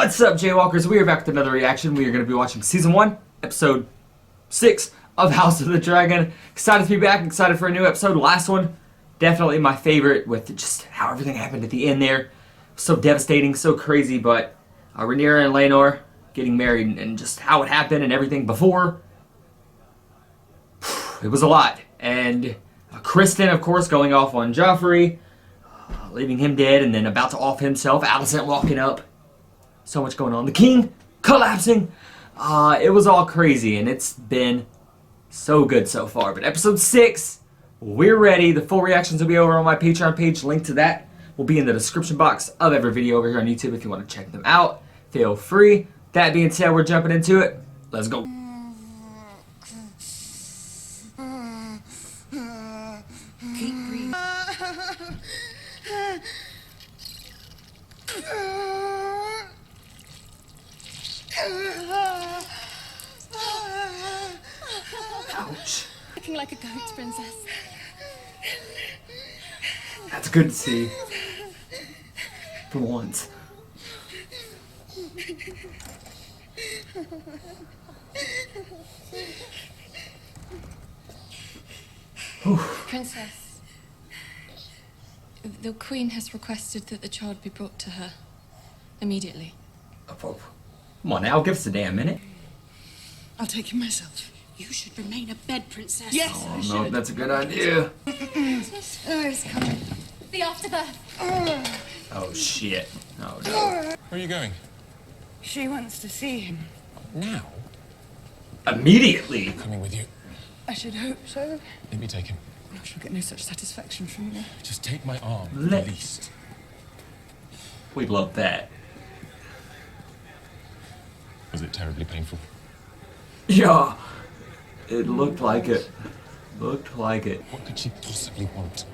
What's up, Jaywalkers? We are back with another reaction. We are going to be watching Season 1, Episode 6 of House of the Dragon. Excited to be back, excited for a new episode. Last one, definitely my favorite with just how everything happened at the end there. So devastating, so crazy, but Rhaenyra and Laenor getting married and just how it happened and everything before. It was a lot. And Kristen, of course, going off on Joffrey, leaving him dead and then about to off himself. Alicent walking up. So much going on. The king collapsing. It was all crazy, and it's been so good so far. But episode 6, we're ready. The full reactions will be over on my Patreon page. Link to that will be in the description box of every video over here on YouTube if you want to check them out. Feel free. That being said, we're jumping into it. Let's go. Keep breathing. Ouch. Looking like a goat, princess. That's good to see. For once. Princess, the Queen has requested that the child be brought to her immediately. Come on now, give us a damn minute. I'll take him myself. You should remain abed, princess. Yes, I should. No, that's a good idea. Princess, it's coming. The afterbirth. Oh shit. Oh no. Where are you going? She wants to see him. Now? Immediately. Coming with you. I should hope so. Let me take him. I shall get no such satisfaction from you. Just take my arm, Let- at least. We love that. Was it terribly painful? Yeah. It looked like it. Looked like it. What could she possibly want?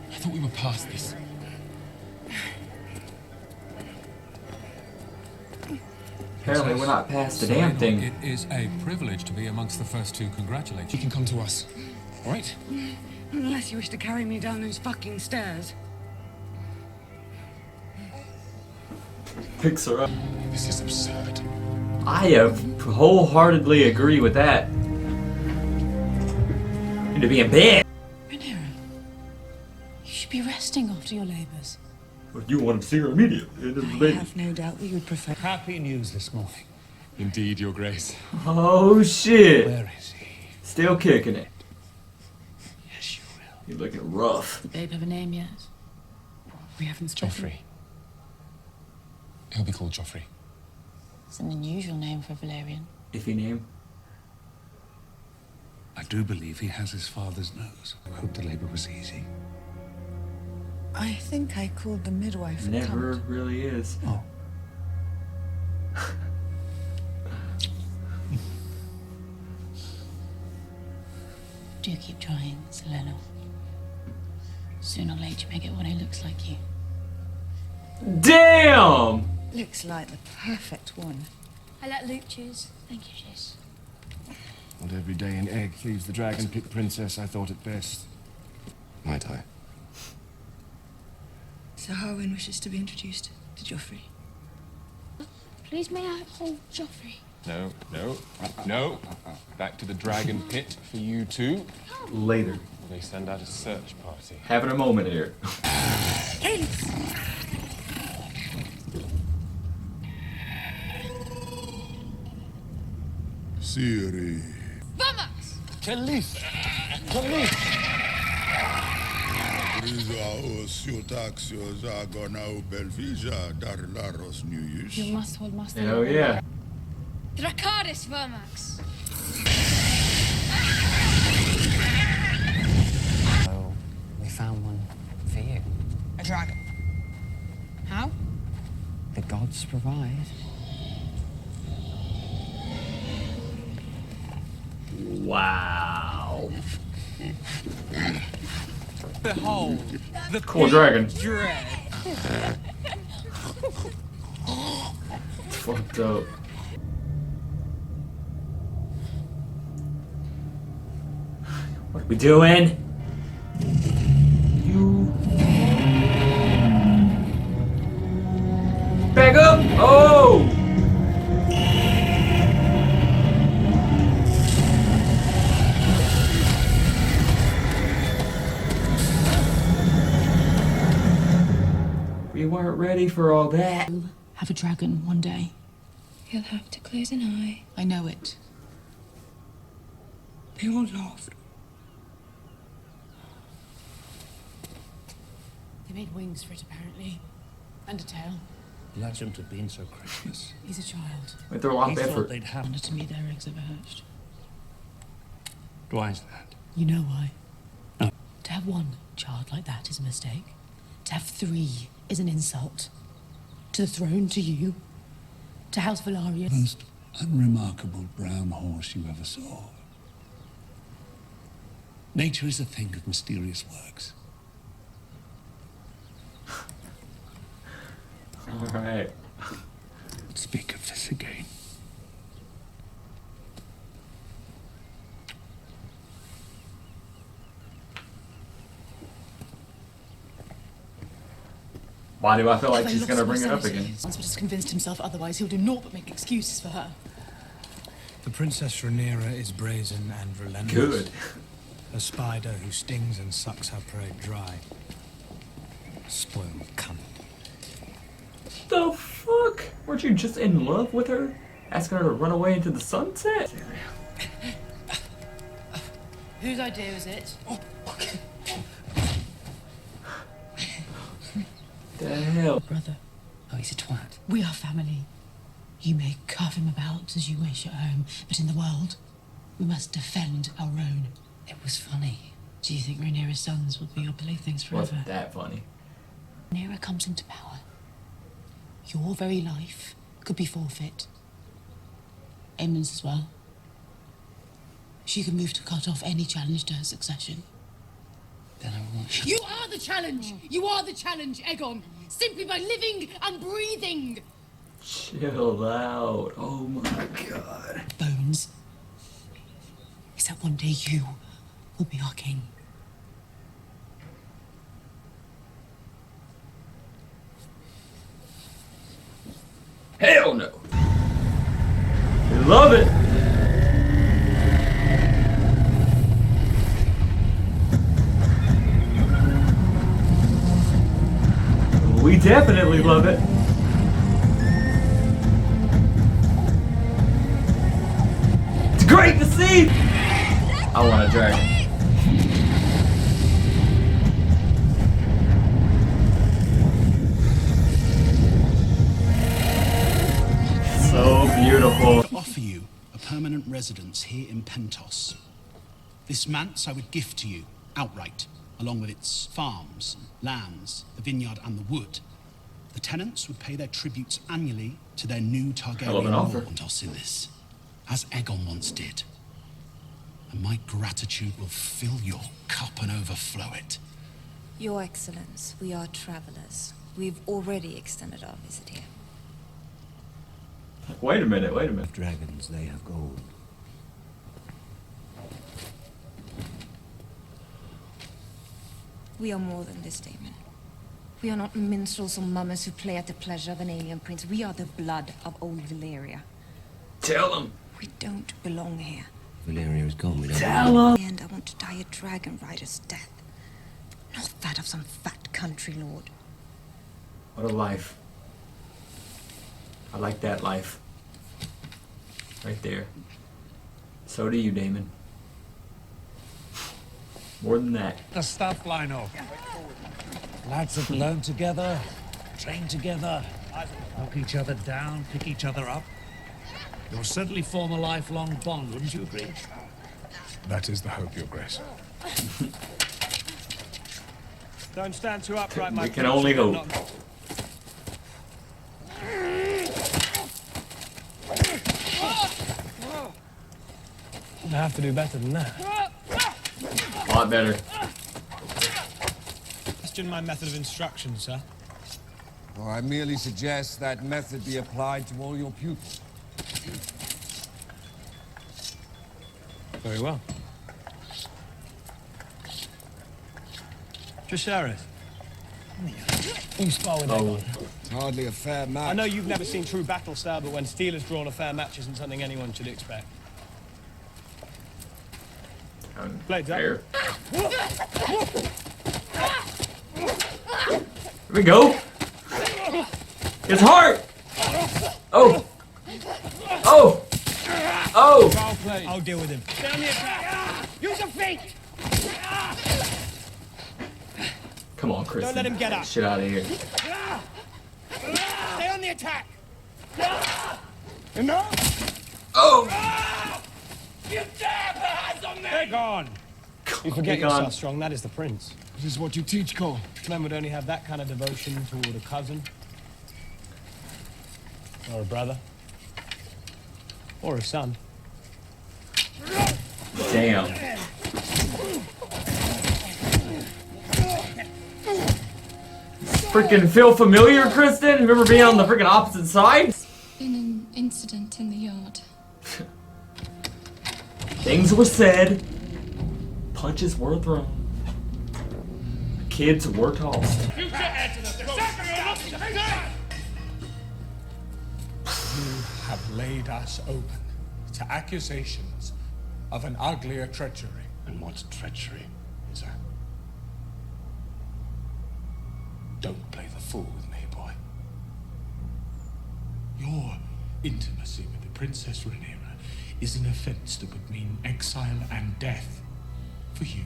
I thought we were past this. Apparently we're not past the damn thing. It is a privilege to be amongst the first to congratulate You you. can come to us. All right? Unless you wish to carry me down those fucking stairs. Picks her up. This is absurd. I wholeheartedly agree with that. Need to be in bed. Rhaenyra, you should be resting after your labours. But you want to see her immediately. I have no doubt that you would prefer. Happy news this morning. Indeed, Your Grace. Oh shit. Where is he? Still kicking it. Yes, you will. He's looking rough. The babe have a name yet? We haven't spoken. Joffrey. He'll be called Joffrey. It's an unusual name for a Valerian. Iffy name. I do believe he has his father's nose. I hope the labor was easy. I think I called the midwife a Never cunt. really is. Oh. Do keep trying, Selena. Sooner or later you may get one who looks like you. Damn! Looks like the perfect one. I let Luke choose. Thank you, Jace. And every day an egg leaves the dragon pick princess, I thought it best. Might I? So Harwin wishes to be introduced to Joffrey. Please may I hold Joffrey? No, no, no. Back to the dragon pit for you two. Later. They send out a search party. Having a moment here. Siri. Vamos! Khalees! Khalees! Briza os siotaxios agona u belvija dar laros nuyus. You must hold Master. Hell yeah. Dracarys Vermax. So, we found one for you. A dragon. How? The gods provide. Wow. Behold, the Cool dragon. dread. It's fucked up. What are we doing? You. up! Oh! We weren't ready for all that. Have a dragon one day. You'll have to close an eye. I know it. They all laughed. They made wings for it, apparently. And a tail. Legend had been so Christmas. He's a child. Went through a lot He of thought effort. they'd have. Wonder to me their eggs ever hatched. Why is that? You know why? No. To have one child like that is a mistake. To have three is an insult. To the throne, to you. To House Valaria. Most unremarkable brown horse you ever saw. Nature is a thing of mysterious works. Alright. Speak of this again. Why do I feel like Have I she's lost gonna my bring it up sanity? again? Once but has convinced himself otherwise, he'll do naught but make excuses for her. The Princess Rhaenyra is brazen and relentless. Good. A spider who stings and sucks her prey dry. Spoiled cunt. The fuck? Weren't you just in love with her? Asking her to run away into the sunset? Whose idea is it? The hell? Brother, Oh, he's a twat. we are family. You may carve him about as you wish at home, but in the world, we must defend our own. It was funny. Do you think Rhaenyra's sons will be your playthings forever? Wasn't that funny? Rhaenyra comes into power. Your very life could be forfeit. Aemon's as well. She could move to cut off any challenge to her succession. Then I won't. You are the challenge! You are the challenge, Aegon! Simply by living and breathing! Chill out. Oh my god. Bones is that one day you will be our king. Hell no. We love it. We definitely love it. It's great to see. I want a dragon. So beautiful. To offer you a permanent residence here in Pentos. This manse I would gift to you outright, along with its farms, lands, the vineyard and the wood. The tenants would pay their tributes annually to their new Hell of an Targaryen offer. lord Pentos, as Aegon once did. And my gratitude will fill your cup and overflow it. Your Excellence, we are travelers. We've already extended our visit here. Wait a minute, wait a minute. Dragons, they have gold. We are more than this, Damon. We are not minstrels or mummers who play at the pleasure of an alien prince. We are the blood of old Valyria. Tell them. We don't belong here. Valyria is gone. We don't. Tell them. And I want to die a dragon rider's death. Not that of some fat country lord. What a life. I like that life. Right there. So do you, Damon. More than that. The stuff, Lionel. Lads have learned together, trained together, knock each other down, pick each other up. You'll certainly form a lifelong bond, wouldn't you agree? That is the hope, Your Grace. Don't stand too upright, my We can only hope. I have to do better than that. A lot better. Question my method of instruction, sir. Oh, I merely suggest that method be applied to all your pupils. Very well. Dracarys, Who's spar with Aegon? It's hardly a fair match. I know you've never seen true battle style, but when steel is drawn, a fair match isn't something anyone should expect. Blades up. Here we go. His heart. Oh. Oh. Oh. I'll deal with him. Down the attack. Use your feet. Come on, Chris. Don't let him get up. Shit out of here. Stay on the attack. Enough. Oh. You dare put hands on me! Aegon! You forget you're so strong. That is the prince. This is what you teach, Cole. Men would only have that kind of devotion toward a cousin, or a brother, or a son. Damn. Freaking feel familiar, Kristen? Remember being on the freaking opposite side? Been an incident in the yard. Things were said. Punches were thrown. Kids were tossed. You have laid us open to accusations of an uglier treachery. And what's treachery, is that? Don't play the fool with me, boy. Your intimacy with the Princess Rhaenyra is an offense that would mean exile and death. For you.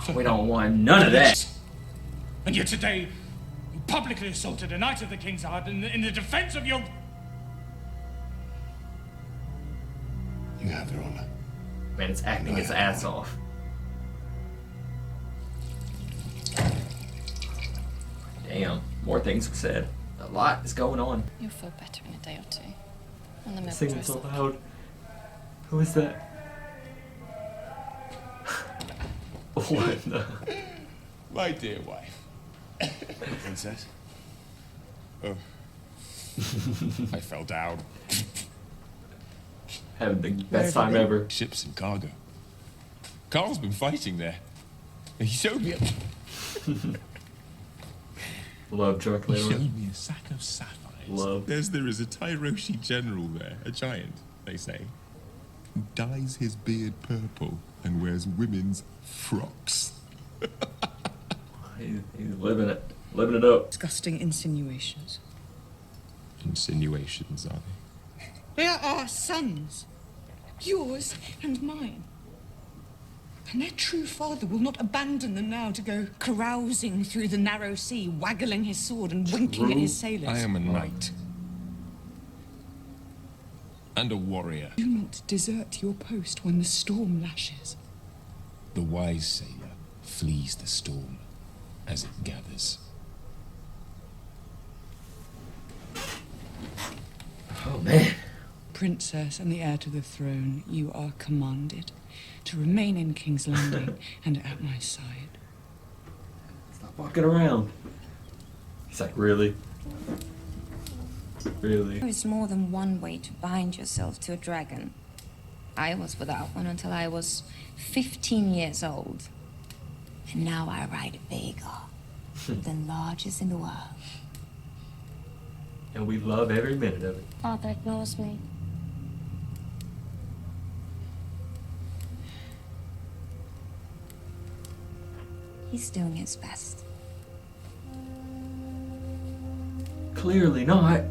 For We don't want none of that. And yet today, you publicly assaulted a knight of the King's Guard in the defense of your... You have, Your Honor. Man, it's acting its ass off. Damn, more things were said. A lot is going on. You'll feel better in a day or two. And the milk Singing dries so up. loud. Who is that? What the? My dear wife. Princess? Oh. I fell down. Having the best time ever. Ships and cargo. Carl's been fighting there. He showed me Love Chuck He later. showed me a sack of sapphires. Love. There is a Tyroshi general there, a giant, they say, who dyes his beard purple and wears women's frocks. He's living it. Living it up. Disgusting insinuations. Insinuations, are they? They are our sons. Yours and mine. And their true father will not abandon them now to go carousing through the narrow sea, waggling his sword and winking at his sailors. I am a knight. And a warrior. Do not desert your post when the storm lashes. The wise sailor flees the storm as it gathers. Oh, man. Princess and the heir to the throne, you are commanded to remain in King's Landing and at my side. Stop walking around. He's like, really? Really? There is more than one way to bind yourself to a dragon. I was without one until I was 15 years old. And now I ride a Vhagar, the largest in the world. And we love every minute of it. Father ignores me. He's doing his best. Clearly not.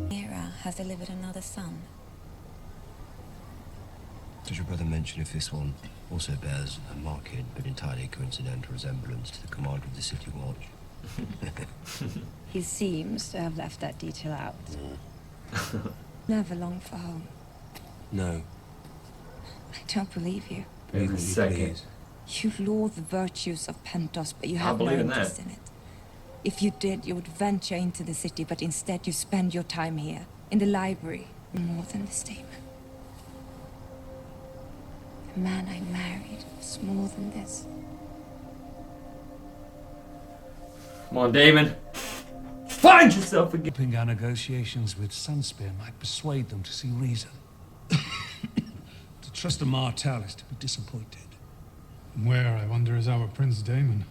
Mira has delivered another son. Does your brother mention if this one also bears a marked but entirely coincidental resemblance to the commander of the City Watch? He seems to have left that detail out. Never long for home. No. I don't believe you. Every second. You laud the virtues of Pentos, but you have no believe in that. interest in it. If you did, you would venture into the city, but instead you spend your time here, in the library, more than the statement. The man I married was more than this. Come on, Damon. Find yourself again. Keeping our negotiations with Sunspear might persuade them to see reason. To trust a Martell is to be disappointed. Where, I wonder, is our Prince Daemon?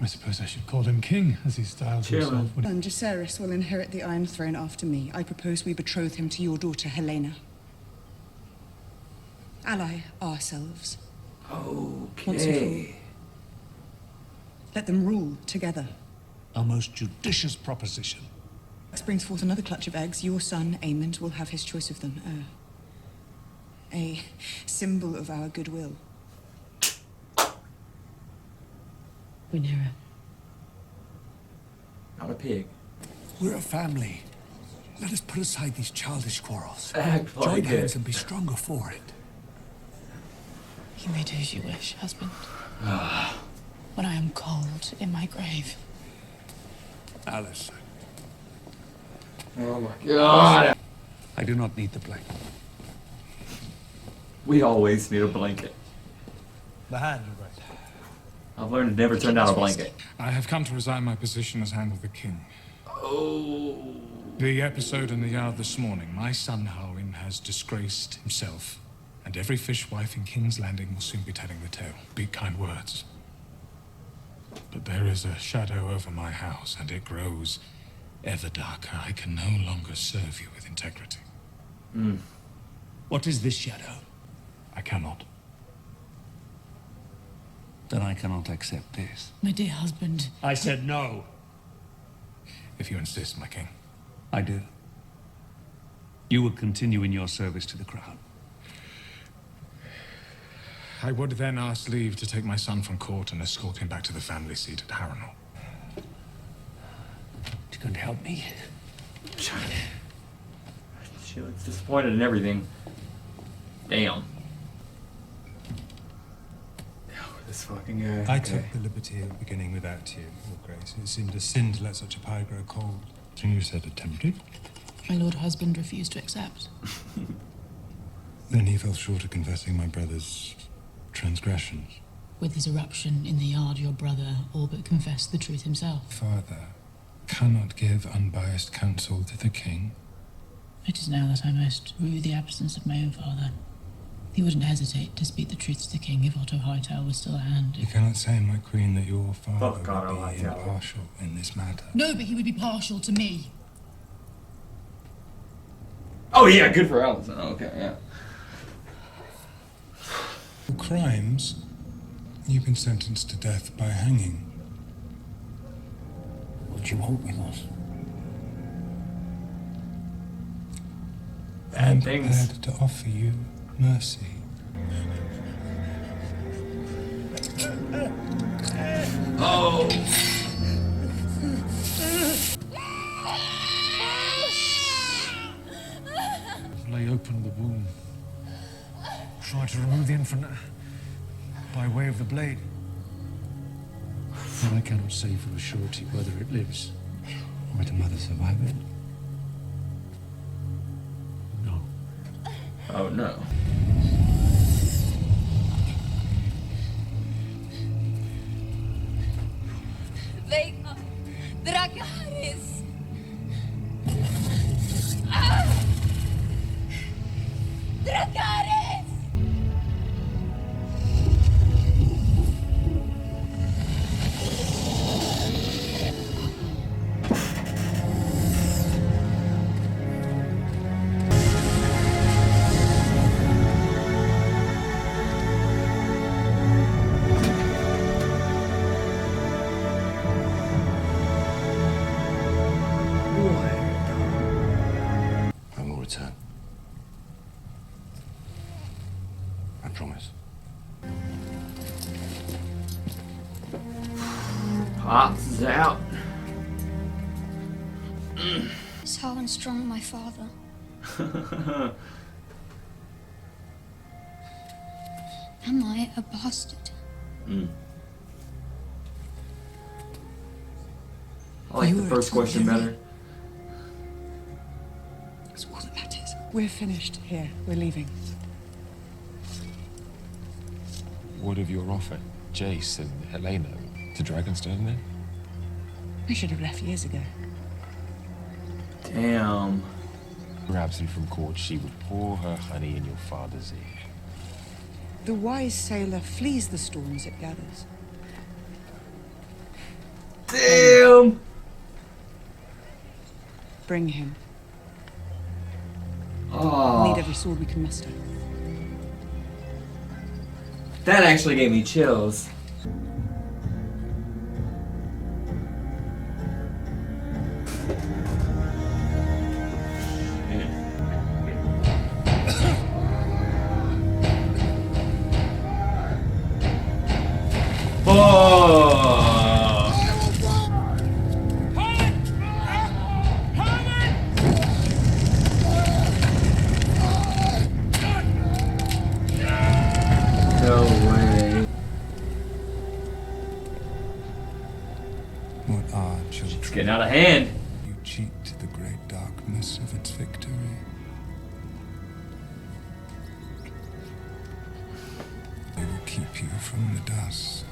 I suppose I should call him king, as he styles himself. And Jacaerys will inherit the Iron Throne after me. I propose we betroth him to your daughter, Helena. Ally ourselves. Once and for all. Okay. Let them rule together. A most judicious proposition. This brings forth another clutch of eggs. Your son, Aemond, will have his choice of them. A symbol of our goodwill. Rhaenyra. Not a pig. We're a family. Let us put aside these childish quarrels. Act like Join hands it. and be stronger for it. You may do as you wish, husband. When I am cold in my grave. Alice. Oh my god. I do not need the blanket. We always need a blanket. The hand, your grace. I've learned to never turn down a blanket. I have come to resign my position as Hand of the King. Oh. The episode in the yard this morning, my son Harwin has disgraced himself, and every fishwife in King's Landing will soon be telling the tale. Be kind words. But there is a shadow over my house, and it grows ever darker. I can no longer serve you with integrity. What is this shadow? I cannot. Then I cannot accept this. My dear husband. I said no. If you insist, my king. I do. You will continue in your service to the crown. I would then ask leave to take my son from court and escort him back to the family seat at Harrenhal. You going to help me? She looks disappointed in everything. Damn. This fucking guy. I took the liberty of beginning without you, Your Grace. It seemed a sin to let such a pie grow cold. So you said attempted? My lord husband refused to accept. Then he fell short of confessing my brother's transgressions. With his eruption in the yard, your brother all but confessed the truth himself. Father cannot give unbiased counsel to the king. It is now that I most rue the absence of my own father. He wouldn't hesitate to speak the truth to the king if Otto Hightower was still at hand. You cannot say, my queen, that your father Fuck Otto would be Hightower. impartial in this matter. No, but he would be partial to me. Oh yeah, good for Allison. Okay, yeah. For crimes, you've been sentenced to death by hanging. What do you want with us? Bad things. Prepared to offer you mercy. Oh. Lay open the wound. Try to remove the infant by way of the blade. But I cannot say for a surety whether it lives. Might a mother survive it? No. Oh no. Vega! Dracarys! Dracarys! I will return. I promise. Pops out. Is Harwin Strong my father? Am I a bastard? I like the first question better. That's all that matters. We're finished here. We're leaving. What of your offer, Jace and Helena, to Dragonstone then? I should have left years ago. Damn. You're absent from court, she would pour her honey in your father's ear. The wise sailor flees the storms it gathers. Damn! Bring him. Oh. We'll need every sword we can muster. That actually gave me chills. Oh! No way. What are children? It's getting out of hand. You cheat the great darkness of its victory. They will keep you from the dust.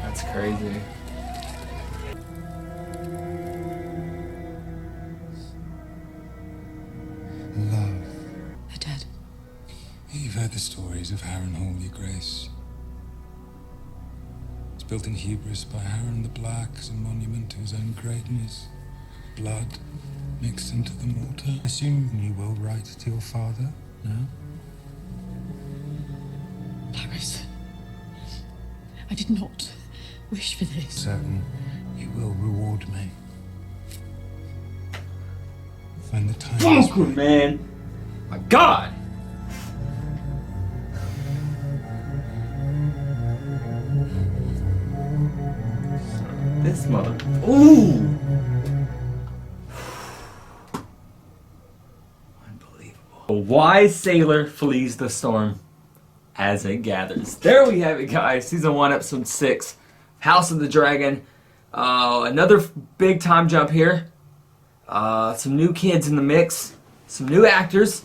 That's crazy. Love. They're dead. You've heard the stories of Harrenhal, Your Grace. It's built in hubris by Harren the Black as a monument to his own greatness. Blood mixed into the mortar. I assume you will write to your father, no? Larys, I did not wish for this. Certain you will reward me. When the time is Fuck, man! My God! This mother. Ooh! Unbelievable. A wise sailor flees the storm as it gathers. There we have it, guys. Season 1, Episode 6. House of the Dragon. Another big time jump here. Some new kids in the mix. Some new actors.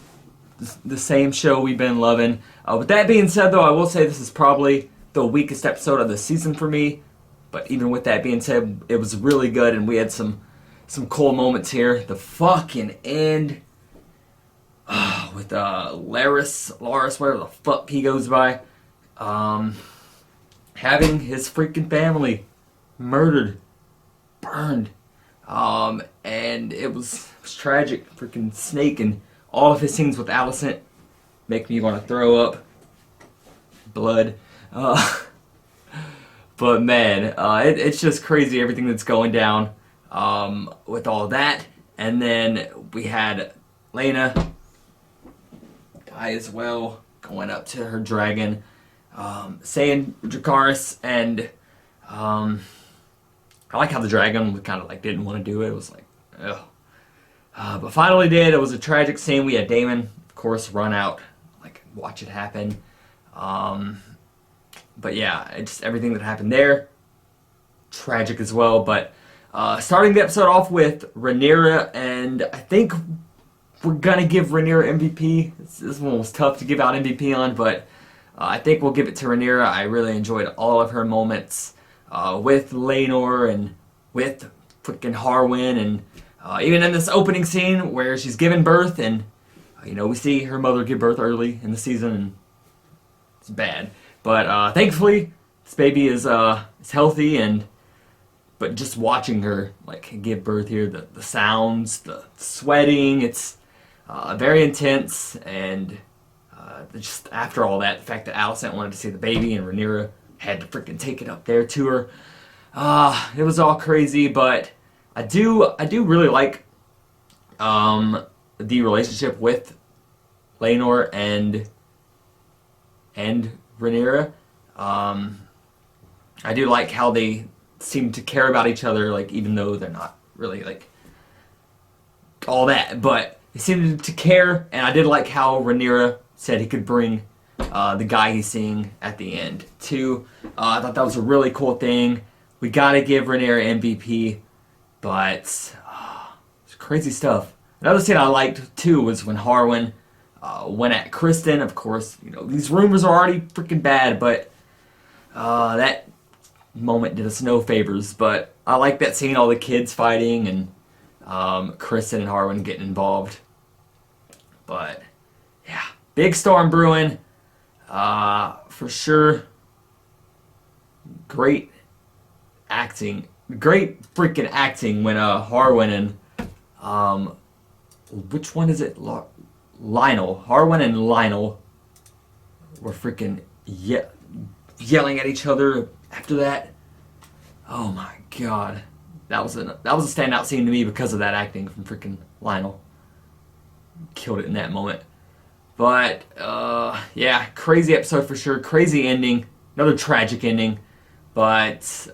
The same show we've been loving. With that being said, though, I will say this is probably the weakest episode of the season for me. But even with that being said, it was really good, and we had some cool moments here. The fucking end with Larys, whatever the fuck he goes by, having his freaking family murdered, burned, and it was tragic. Freaking Snake and all of his scenes with Alicent make me want to throw up blood. But man, it's just crazy everything that's going down with all that. And then we had Laena die as well, going up to her dragon, saying Dracarys, and I like how the dragon kind of like didn't want to do it. It was like, ugh. But finally did. It was a tragic scene. We had Daemon, of course, run out, like watch it happen. But yeah, it's everything that happened there, tragic as well. But starting the episode off with Rhaenyra, and I think we're gonna give Rhaenyra MVP. This one was tough to give out MVP on, but I think we'll give it to Rhaenyra. I really enjoyed all of her moments with Laenor and with freaking Harwin, and even in this opening scene where she's giving birth, and we see her mother give birth early in the season, and it's bad. But thankfully, this baby is healthy, but just watching her like give birth here, the sounds, the sweating, it's very intense, and just after all that, the fact that Alicent wanted to see the baby and Rhaenyra had to freaking take it up there to her, it was all crazy. But I do really like the relationship with Laenor and Rhaenyra. I do like how they seem to care about each other, like even though they're not really like all that, but they seem to care. And I did like how Rhaenyra said he could bring the guy he's seeing at the end too. I thought that was a really cool thing. We gotta give Rhaenyra MVP, but it's crazy stuff. Another scene I liked too was when Harwin went at Criston. Of course, these rumors are already freaking bad, but that moment did us no favors. But I like that scene, all the kids fighting, and Criston and Harwin getting involved. But yeah, big storm brewing. For sure, great acting. Great freaking acting when Harwin and which one is it? Lionel. Harwin and Lionel were freaking yelling at each other after that. Oh my god. That was a standout scene to me because of that acting from freaking Lionel. Killed it in that moment. But yeah, crazy episode for sure. Crazy ending. Another tragic ending. But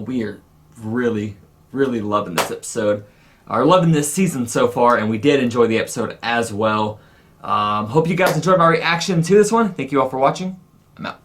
we are really, really loving this episode. Are loving this season so far, and we did enjoy the episode as well. Hope you guys enjoyed my reaction to this one. Thank you all for watching. I'm out.